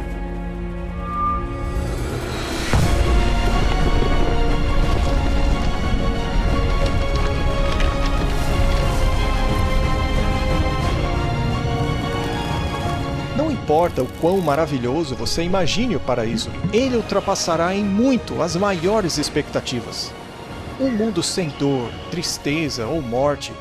Não importa o quão maravilhoso você imagine o paraíso, ele ultrapassará em muito as maiores expectativas. Um mundo sem dor, tristeza ou morte,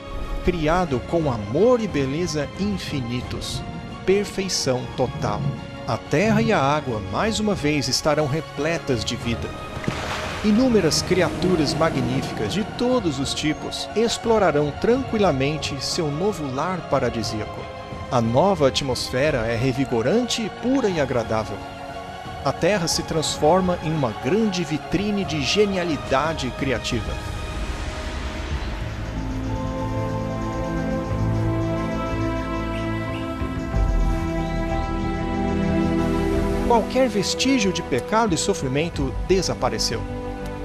criado com amor e beleza infinitos. Perfeição total. A terra e a água mais uma vez estarão repletas de vida. Inúmeras criaturas magníficas de todos os tipos explorarão tranquilamente seu novo lar paradisíaco. A nova atmosfera é revigorante, pura e agradável. a Terra se transforma em uma grande vitrine de genialidade criativa. Qualquer vestígio de pecado e sofrimento desapareceu.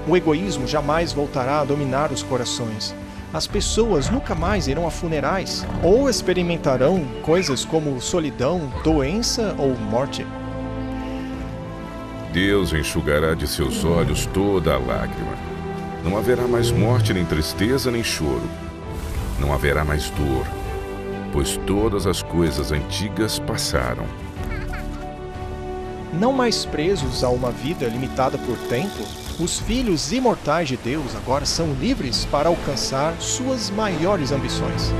O egoísmo jamais voltará a dominar os corações. As pessoas nunca mais irão a funerais ou experimentarão coisas como solidão, doença ou morte. Deus enxugará de seus olhos toda a lágrima. Não haverá mais morte, nem tristeza, nem choro. Não haverá mais dor, pois todas as coisas antigas passaram. Não mais presos a uma vida limitada por tempo, os filhos imortais de Deus agora são livres para alcançar suas maiores ambições.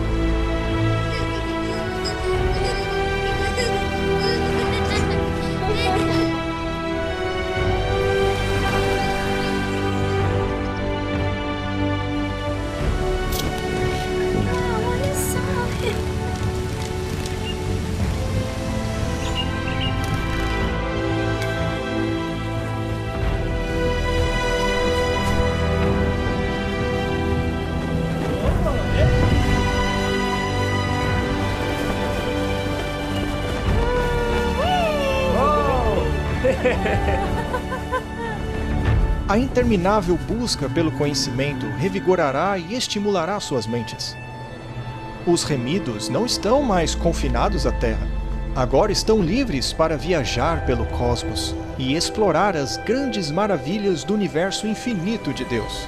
A interminável busca pelo conhecimento revigorará e estimulará suas mentes. Os remidos não estão mais confinados à Terra. Agora estão livres para viajar pelo cosmos e explorar as grandes maravilhas do universo infinito de Deus.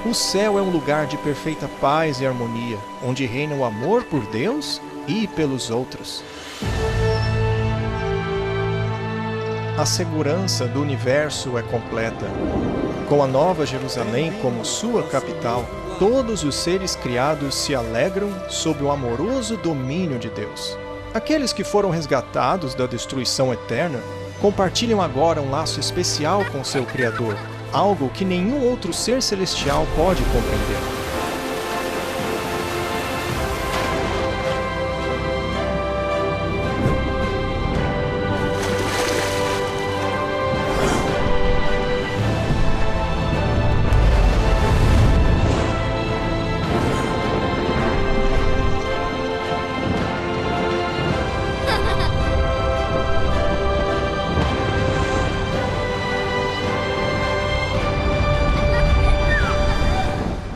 O céu é um lugar de perfeita paz e harmonia, onde reina o amor por Deus e pelos outros. A segurança do universo é completa. Com a Nova Jerusalém como sua capital, todos os seres criados se alegram sob o amoroso domínio de Deus. Aqueles que foram resgatados da destruição eterna compartilham agora um laço especial com seu Criador, algo que nenhum outro ser celestial pode compreender.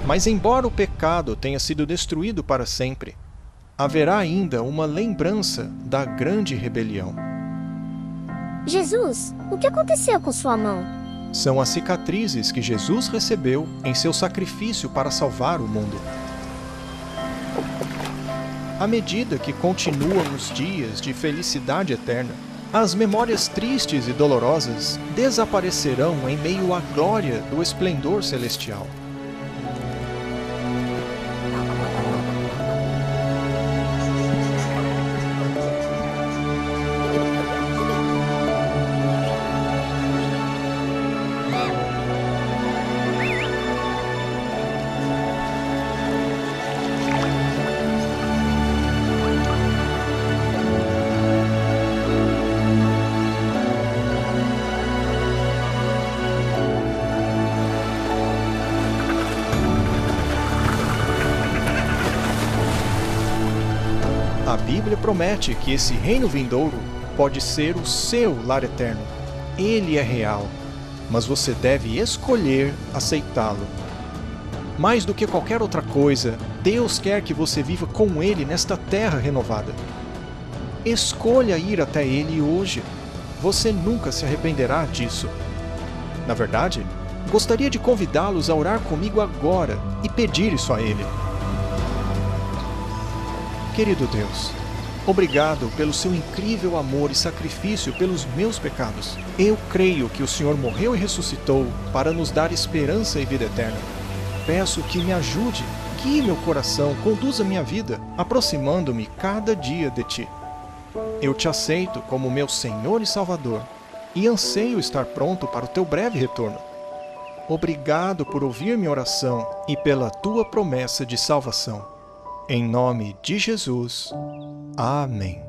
Mas embora o pecado tenha sido destruído para sempre, haverá ainda uma lembrança da grande rebelião. Jesus, o que aconteceu com sua mão? São as cicatrizes que Jesus recebeu em seu sacrifício para salvar o mundo. À medida que continuam os dias de felicidade eterna, as memórias tristes e dolorosas desaparecerão em meio à glória do esplendor celestial. A Bíblia promete que esse reino vindouro pode ser o seu lar eterno. Ele é real, mas você deve escolher aceitá-lo. Mais do que qualquer outra coisa, Deus quer que você viva com Ele nesta terra renovada. Escolha ir até Ele hoje. Você nunca se arrependerá disso. Na verdade, gostaria de convidá-los a orar comigo agora e pedir isso a Ele. Querido Deus, obrigado pelo seu incrível amor e sacrifício pelos meus pecados. Eu creio que o Senhor morreu e ressuscitou para nos dar esperança e vida eterna. Peço que me ajude, guie meu coração, conduza minha vida, aproximando-me cada dia de Ti. Eu Te aceito como meu Senhor e Salvador e anseio estar pronto para o Teu breve retorno. Obrigado por ouvir minha oração e pela Tua promessa de salvação. Em nome de Jesus. Amém.